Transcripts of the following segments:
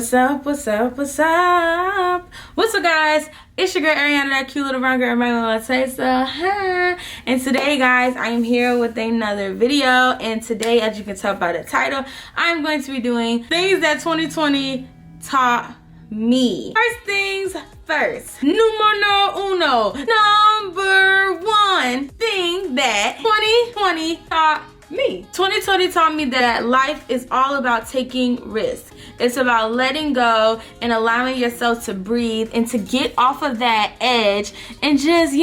What's up, what's up, what's up? What's up, guys? It's your girl Ariana, that cute little round girl, my little taste. And today, guys, I am here with another video. And today, as you can tell by the title, I'm going to be doing things that 2020 taught me. First things first. Numero uno. Number one thing that 2020 taught me. 2020 taught me that life is all about taking risks. It's about letting go and allowing yourself to breathe and to get off of that edge and just,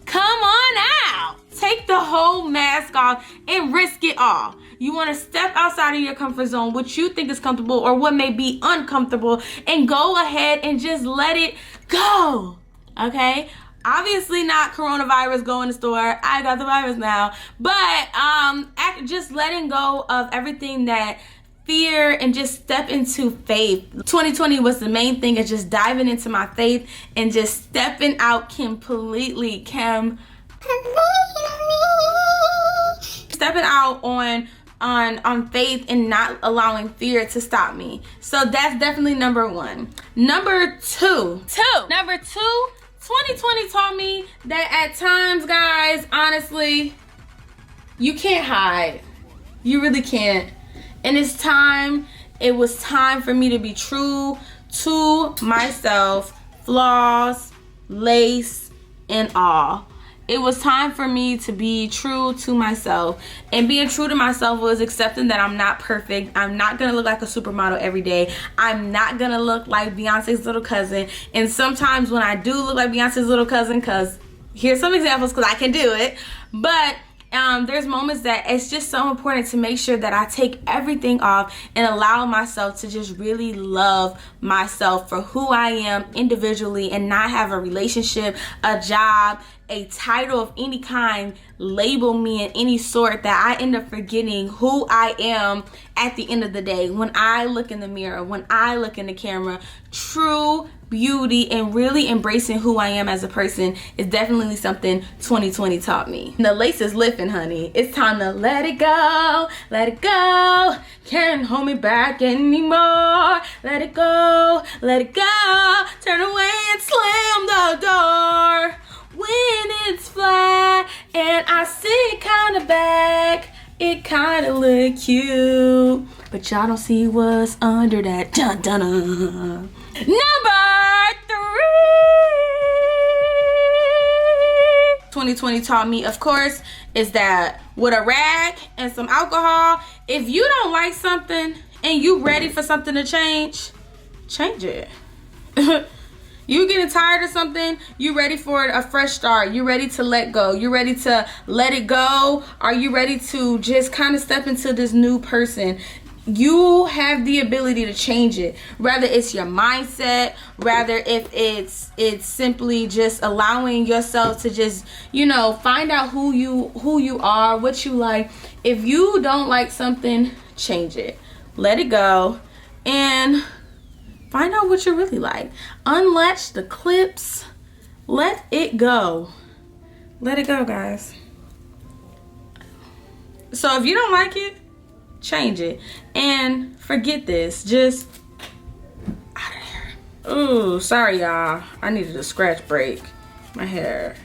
come on out. Take the whole mask off and risk it all. You want to step outside of your comfort zone, what you think is comfortable or what may be uncomfortable, and go ahead and just let it go. Okay? Obviously not coronavirus, go in the store, I got the virus now. But just letting go of everything that fear and just step into faith. 2020 was the main thing, is just diving into my faith and just stepping out completely. Stepping out on faith and not allowing fear to stop me. So that's definitely number one. Number two, 2020 taught me that at times, guys, honestly, you can't hide. You really can't. And it was time for me to be true to myself, flaws, lace, and all. It was time for me to be true to myself. And being true to myself was accepting that I'm not perfect. I'm not going to look like a supermodel every day. I'm not going to look like Beyonce's little cousin. And sometimes when I do look like Beyonce's little cousin, because here's some examples because I can do it. But there's moments that it's just so important to make sure that I take everything off and allow myself to just really love myself for who I am individually and not have a relationship, a job, a title of any kind label me in any sort that I end up forgetting who I am at the end of the day. When I look in the mirror, when I look in the camera, true beauty and really embracing who I am as a person is definitely something 2020 taught me. The lace is lifting, honey. It's time to let it go, let it go. Can't hold me back anymore. Let it go, let it go. Turn away and slam the door. When it's flat and I sit kind of back, it kind of look cute, but y'all don't see what's under that. Dun, dun, dun. Number 3, 2020 taught me, of course, is that with a rag and some alcohol, if you don't like something and you ready for something to change it. You getting tired of something, you ready for a fresh start, you ready to let go, you ready to let it go, are you ready to just kind of step into this new person? You have the ability to change it, rather it's your mindset, rather if it's simply just allowing yourself to just find out who you are, what you like. If you don't like something, change it, let it go, and find out what you really like. Unlatch the clips. Let it go. Let it go, guys. So if you don't like it, change it. And forget this. Just out of there. Ooh, sorry, y'all. I needed a scratch break. My hair.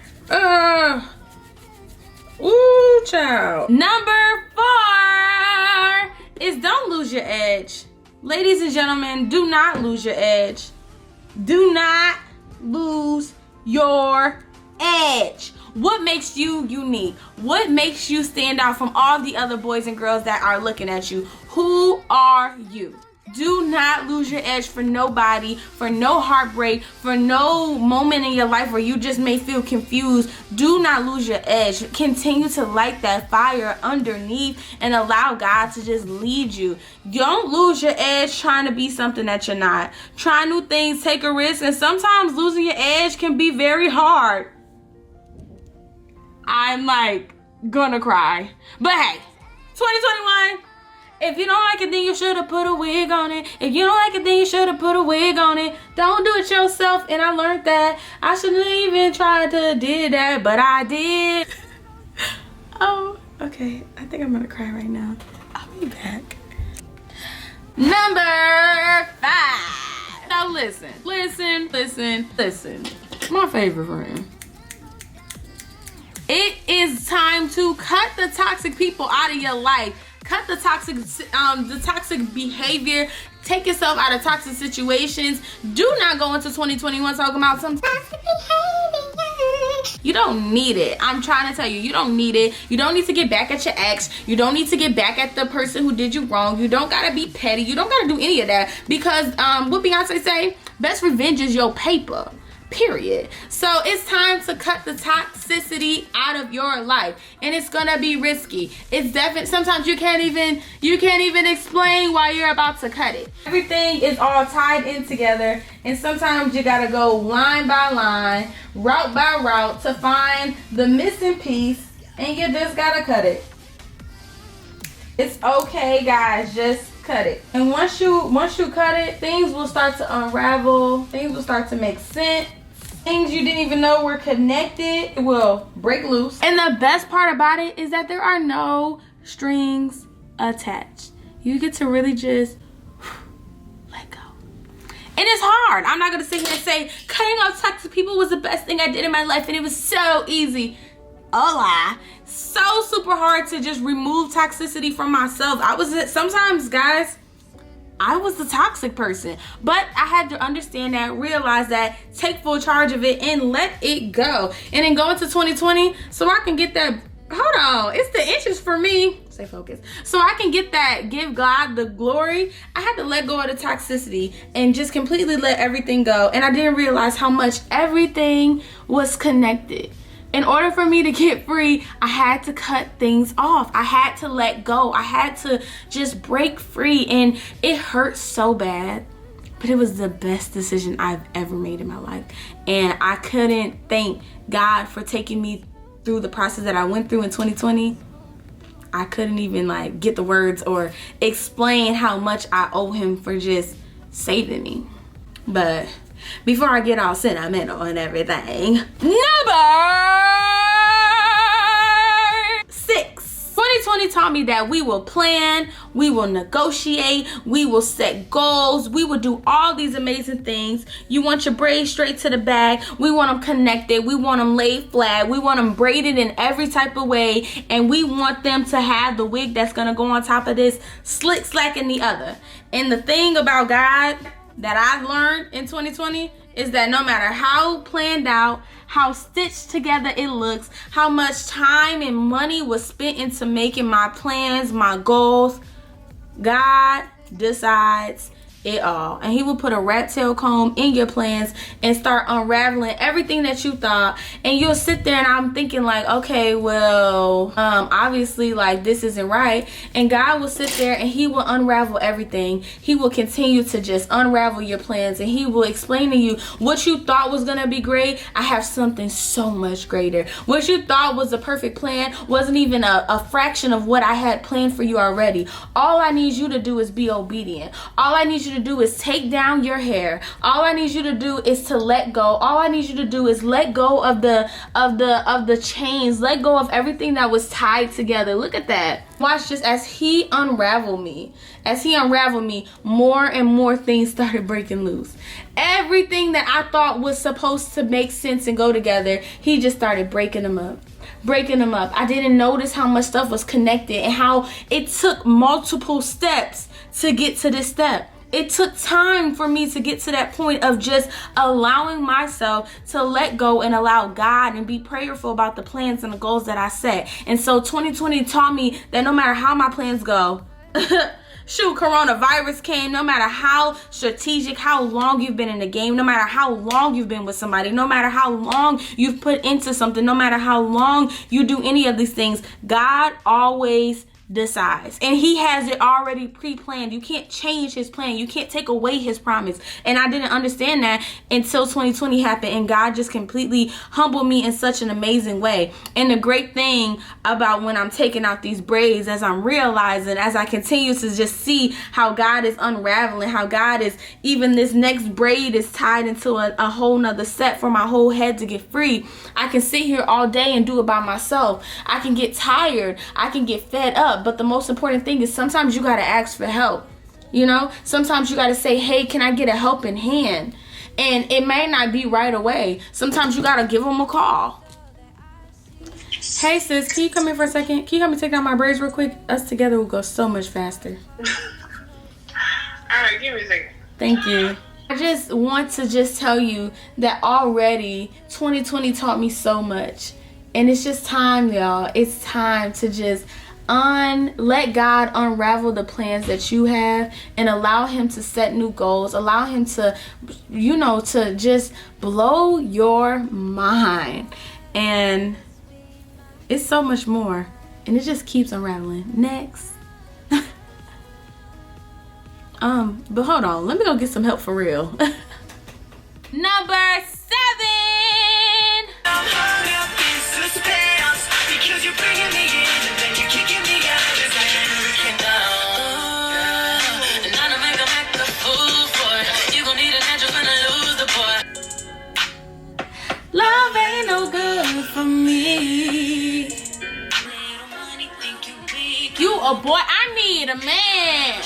Ooh, child. Number 4 is don't lose your edge. Ladies and gentlemen, do not lose your edge. Do not lose your edge. What makes you unique? What makes you stand out from all the other boys and girls that are looking at you? Who are you? Do not lose your edge for nobody, for no heartbreak, for no moment in your life where you just may feel confused. Do not lose your edge. Continue to light that fire underneath and allow God to just lead you. Don't lose your edge trying to be something that you're not. Try new things, take a risk, and sometimes losing your edge can be very hard. I'm gonna cry. But hey, 2021. If you don't like it, then you should have put a wig on it. If you don't like it, then you should have put a wig on it. Don't do it yourself. And I learned that. I shouldn't even try to did that, but I did. Oh, okay. I think I'm gonna cry right now. I'll be back. Number 5. Now listen. My favorite friend. It is time to cut the toxic people out of your life. Cut the toxic behavior. Take yourself out of toxic situations. Do not go into 2021 talking about some toxic behavior. You don't need it. I'm trying to tell you, you don't need it. You don't need to get back at your ex. You don't need to get back at the person who did you wrong. You don't gotta be petty. You don't gotta do any of that, because what Beyonce say, best revenge is your paper. Period. So it's time to cut the toxicity out of your life, and it's gonna be risky. It's definitely, sometimes you can't even explain why you're about to cut it. Everything is all tied in together, and sometimes you gotta go line by line, route by route to find the missing piece, and you just gotta cut it. It's okay, guys, just cut it. And once you cut it, things will start to unravel. Things will start to make sense. Things you didn't even know were connected will break loose. And the best part about it is that there are no strings attached. You get to really just let go. And it's hard. I'm not gonna sit here and say cutting off toxic people was the best thing I did in my life and it was so easy. A lie. So super hard to just remove toxicity from myself. Sometimes, guys, I was the toxic person, but I had to understand that, realize that, take full charge of it, and let it go. And then go into 2020 so I can get that, hold on, it's the inches for me. Stay focused. So I can get that, give God the glory. I had to let go of the toxicity and just completely let everything go. And I didn't realize how much everything was connected. In order for me to get free, I had to cut things off. I had to let go. I had to just break free, and it hurt so bad, but it was the best decision I've ever made in my life. And I couldn't thank God for taking me through the process that I went through in 2020. I couldn't even get the words or explain how much I owe him for just saving me. But before I get all sentimental and everything, number 6. 2020 taught me that we will plan, we will negotiate, we will set goals, we will do all these amazing things. You want your braids straight to the back, we want them connected, we want them laid flat, we want them braided in every type of way, and we want them to have the wig that's gonna go on top of this, slick slack in the other. And the thing about God that I've learned in 2020 is that no matter how planned out, how stitched together it looks, how much time and money was spent into making my plans, my goals, God decides it all. And he will put a rat tail comb in your plans and start unraveling everything that you thought. And you'll sit there and I'm thinking okay, well, obviously this isn't right. And God will sit there and he will unravel everything. He will continue to just unravel your plans, and he will explain to you what you thought was gonna be great. I have something so much greater. What you thought was a perfect plan wasn't even a fraction of what I had planned for you already. All I need you to do is be obedient. All I need you to do is take down your hair. All I need you to do is to let go. All I need you to do is let go of the chains. Let go of everything that was tied together. Look at that. Watch just as he unraveled me. As he unraveled me, more and more things started breaking loose. Everything that I thought was supposed to make sense and go together, he just started breaking them up. I didn't notice how much stuff was connected and how it took multiple steps to get to this step. It took time for me to get to that point of just allowing myself to let go and allow God and be prayerful about the plans and the goals that I set. And so 2020 taught me that no matter how my plans go, shoot, coronavirus came, no matter how strategic, how long you've been in the game, no matter how long you've been with somebody, no matter how long you've put into something, no matter how long you do any of these things, God always decides, and he has it already pre-planned. You can't change his plan. You can't take away his promise. And I didn't understand that until 2020 happened, and God just completely humbled me in such an amazing way. And the great thing about when I'm taking out these braids, as I'm realizing, as I continue to just see how God is unraveling, how God is, even this next braid is tied into a whole nother set for my whole head to get free. I can sit here all day and do it by myself. I can get tired. I can get fed up. But the most important thing is sometimes you got to ask for help. You know, sometimes you got to say, hey, can I get a helping hand? And it may not be right away. Sometimes you got to give them a call. Hey, sis, can you come here for a second? Can you help me take down my braids real quick? Us together will go so much faster. All right, give me a second. Thank you. I just want to just tell you that already 2020 taught me so much. And it's just time, y'all. It's time to just let God unravel the plans that you have and allow him to set new goals. Allow him to, you know, to just blow your mind. And it's so much more. And it just keeps unraveling. Next. But hold on. Let me go get some help for real. Number 7. Love ain't no good for me. You a boy, I need a man.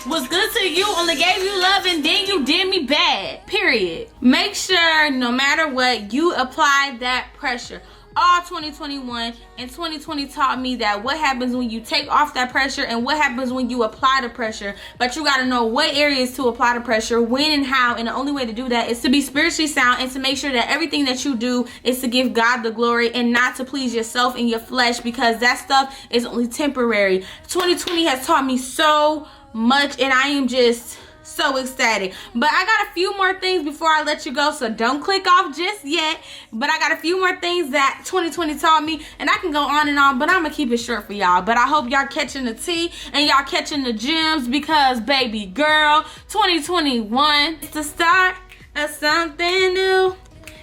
Was good to you, only gave you love, and then you did me bad. Period. Make sure no matter what, you apply that pressure. All 2021 and 2020 taught me that what happens when you take off that pressure and what happens when you apply the pressure. But you got to know what areas to apply the pressure, when and how. And the only way to do that is to be spiritually sound and to make sure that everything that you do is to give God the glory and not to please yourself and your flesh, because that stuff is only temporary. 2020 has taught me so much, and I am just so ecstatic. But I got a few more things before I let you go, so don't click off just yet. But I got a few more things that 2020 taught me, and I can go on and on, but I'm gonna keep it short for y'all. But I hope y'all catching the tea and y'all catching the gems, because baby girl, 2021 is the start of something new.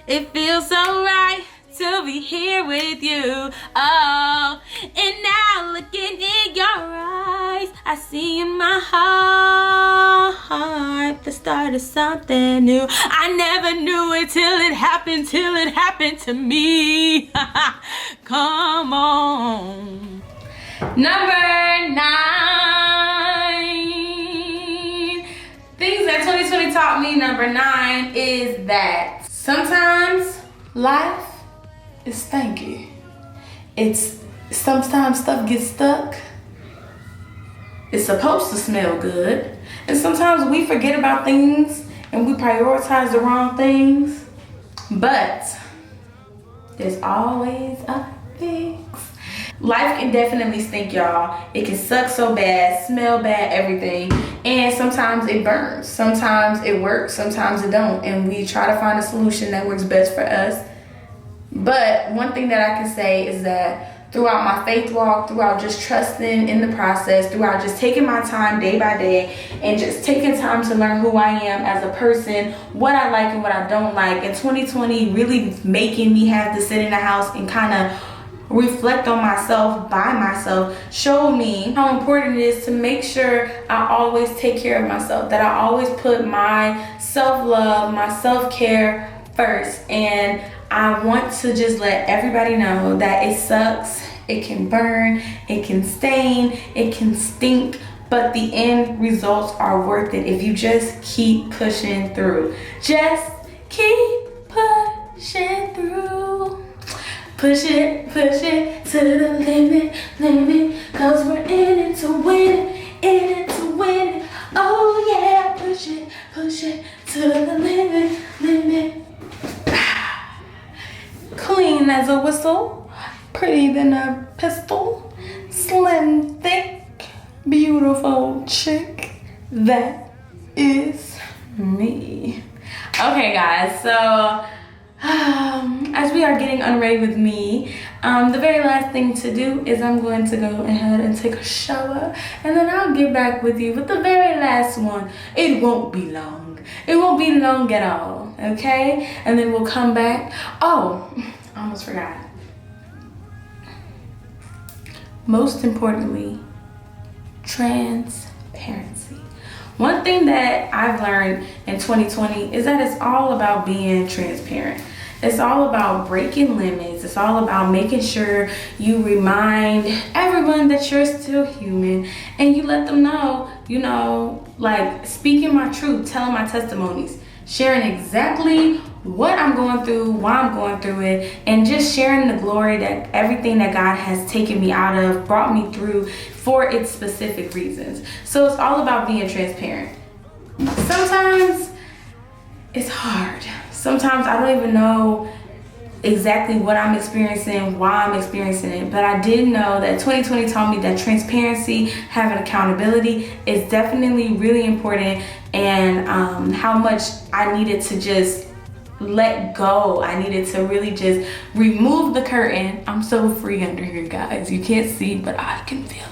It feels so right to be here with you. Oh, and now looking in your eyes, I see in my heart the start of something new. I never knew it till it happened to me. Come on. Number 9. Things that 2020 taught me. Number 9 is that sometimes life is stanky. It's sometimes stuff gets stuck. It's supposed to smell good. And sometimes we forget about things and we prioritize the wrong things. But there's always a fix. Life can definitely stink, y'all. It can suck so bad, smell bad, everything. And sometimes it burns. Sometimes it works, sometimes it don't. And we try to find a solution that works best for us. But one thing that I can say is that throughout my faith walk, throughout just trusting in the process, throughout just taking my time day by day and just taking time to learn who I am as a person, what I like and what I don't like, and 2020 really making me have to sit in the house and kind of reflect on myself by myself, showed me how important it is to make sure I always take care of myself, that I always put my self-love, my self-care first. And I want to just let everybody know that it sucks, it can burn, it can stain, it can stink, but the end results are worth it if you just keep pushing through. Just keep pushing through. Push it to the limit, cause we're in it to win it, Oh yeah, push it to the limit. Clean as a whistle, pretty than a pistol, slim, thick, beautiful chick. That is me. Okay, guys, so as we are getting unready with me, the very last thing to do is I'm going to go ahead and take a shower, and then I'll get back with you with the very last one. It won't be long. It won't be long at all, okay? And then we'll come back. Oh, I almost forgot. Most importantly, transparency. One thing that I've learned in 2020 is that it's all about being transparent. It's all about breaking limits. It's all about making sure you remind everyone that you're still human, and you let them know, you know, like speaking my truth, telling my testimonies, sharing exactly what I'm going through, why I'm going through it, and just sharing the glory that everything that God has taken me out of, brought me through for its specific reasons. So it's all about being transparent. Sometimes it's hard. Sometimes I don't even know exactly what I'm experiencing, why I'm experiencing it, but I did know that 2020 taught me that transparency, having accountability is definitely really important, and how much I needed to just let go. I needed to really just remove the curtain. I'm so free under here, guys. You can't see, but I can feel it.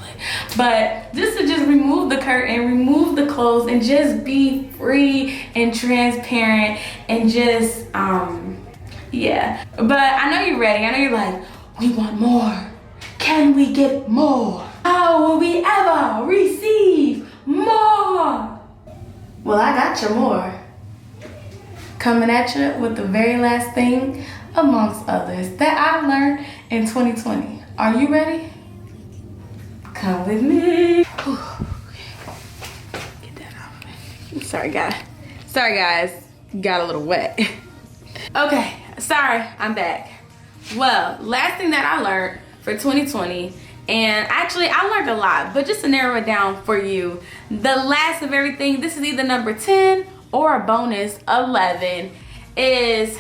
But just to just remove the curtain, remove the clothes, and just be free and transparent, and just yeah. But I know you're ready. I know you're like, we want more. Can we get more? How will we ever receive more? Well, I got you more. Coming at you with the very last thing amongst others that I learned in 2020. Are you ready? Come with me. Get that off me. Sorry guys. Got a little wet. Okay, sorry, I'm back. Well, last thing that I learned for 2020, and actually I learned a lot, but just to narrow it down for you, the last of everything, this is either number 10 or a bonus 11, is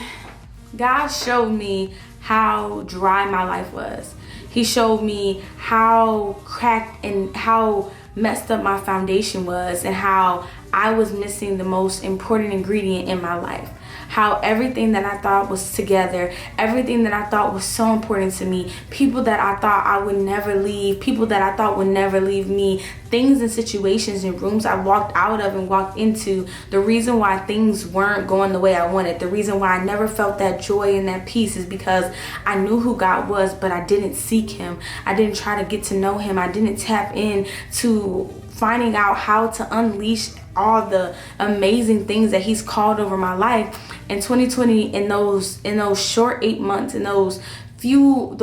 God showed me how dry my life was. He showed me how cracked and how messed up my foundation was, and how I was missing the most important ingredient in my life. How everything that I thought was together, everything that I thought was so important to me, people that I thought I would never leave, people that I thought would never leave me, things and situations and rooms I walked out of and walked into, the reason why things weren't going the way I wanted, the reason why I never felt that joy and that peace is because I knew who God was, but I didn't seek him. I didn't try to get to know him. I didn't tap in to finding out how to unleash all the amazing things that he's called over my life. In 2020, in those short 8 months, in those few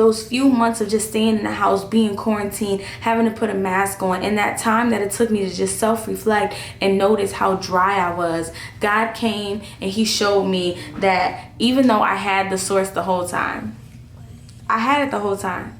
months of just staying in the house, being quarantined, having to put a mask on, and that time that it took me to just self-reflect and notice how dry I was, God came and he showed me that even though I had the source the whole time, I had it the whole time.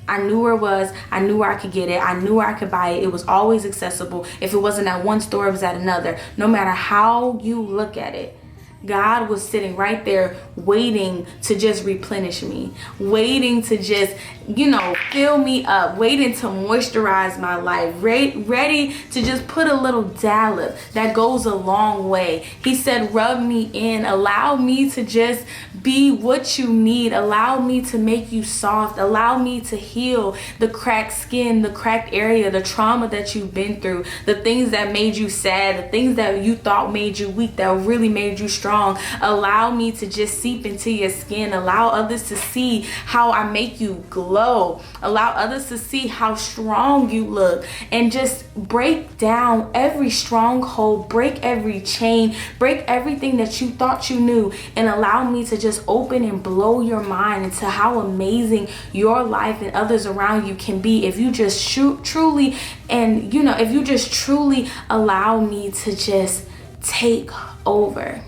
I knew where it was. I knew where I could get it. I knew where I could buy it. It was always accessible. If it wasn't at one store, it was at another. No matter how you look at it, God was sitting right there waiting to just replenish me, waiting to just, you know, fill me up, waiting to moisturize my life, ready to just put a little dollop that goes a long way. He said, rub me in, allow me to just be what you need, allow me to make you soft, allow me to heal the cracked skin, the cracked area, the trauma that you've been through, the things that made you sad, the things that you thought made you weak that really made you strong. Allow me to just seep into your skin. Allow others to see how I make you glow. Allow others to see how strong you look, and just break down every stronghold, break every chain, break everything that you thought you knew, and allow me to just open and blow your mind into how amazing your life and others around you can be if you just truly, and you know, if you just truly allow me to just take over.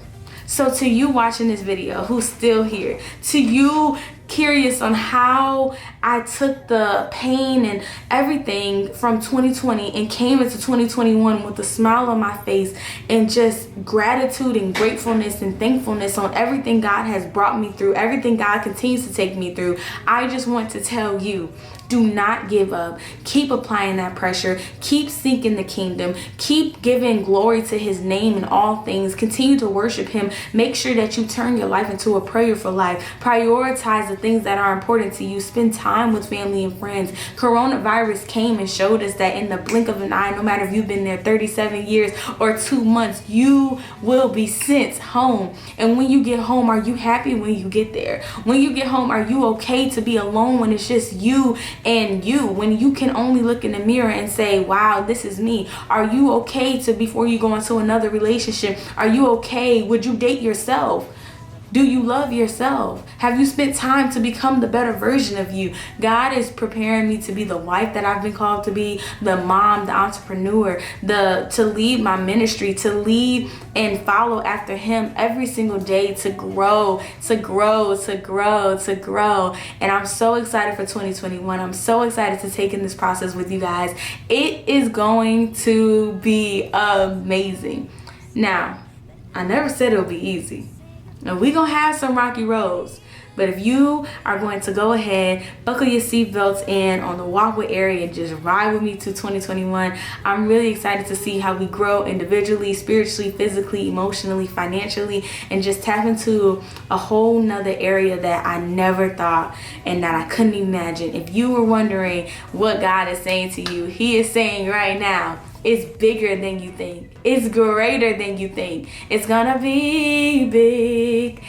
So to you watching this video, who's still here, to you curious on how I took the pain and everything from 2020 and came into 2021 with a smile on my face and just gratitude and gratefulness and thankfulness on everything God has brought me through, everything God continues to take me through, I just want to tell you, do not give up. Keep applying that pressure. Keep seeking the kingdom. Keep giving glory to his name in all things. Continue to worship him. Make sure that you turn your life into a prayerful life. Prioritize the things that are important to you. Spend time with family and friends. Coronavirus came and showed us that in the blink of an eye, no matter if you've been there 37 years or 2 months, you will be sent home. And when you get home, are you happy when you get there? When you get home, are you okay to be alone when it's just you and you, when you can only look in the mirror and say, wow, this is me? Are you okay to, before you go into another relationship, are you okay? Would you date yourself? Do you love yourself? Have you spent time to become the better version of you? God is preparing me to be the wife that I've been called to be, the mom, the entrepreneur, to lead my ministry, to lead and follow after him every single day, to grow, to grow, to grow, to grow. And I'm so excited for 2021. I'm so excited to take in this process with you guys. It is going to be amazing. Now, I never said it'll be easy. And we're going to have some rocky roads. But if you are going to go ahead, buckle your seatbelts in on the walkway area and just ride with me to 2021, I'm really excited to see how we grow individually, spiritually, physically, emotionally, financially, and just tap into a whole nother area that I never thought and that I couldn't imagine. If you were wondering what God is saying to you, he is saying right now, it's bigger than you think. It's greater than you think. It's gonna be big.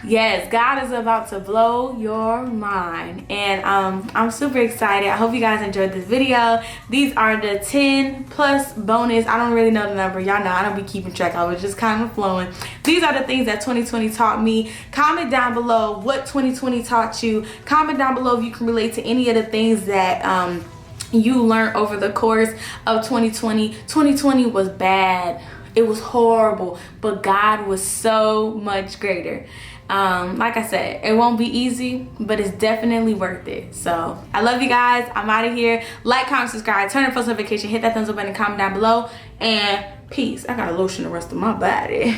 Yes, God is about to blow your mind. And I'm super excited. I hope you guys enjoyed this video. These are the 10 plus bonus. I don't really know the number. Y'all know I don't be keeping track. I was just kind of flowing. These are the things that 2020 taught me. Comment down below what 2020 taught you. Comment down below if you can relate to any of the things that you learned over the course of 2020. 2020 was bad. It was horrible, but God was so much greater. Like I said, it won't be easy, but it's definitely worth it. So I love you guys. I'm out of here. Like, comment, subscribe, turn on post notification, hit that thumbs up button, comment down below, and peace. I gotta lotion the rest of my body.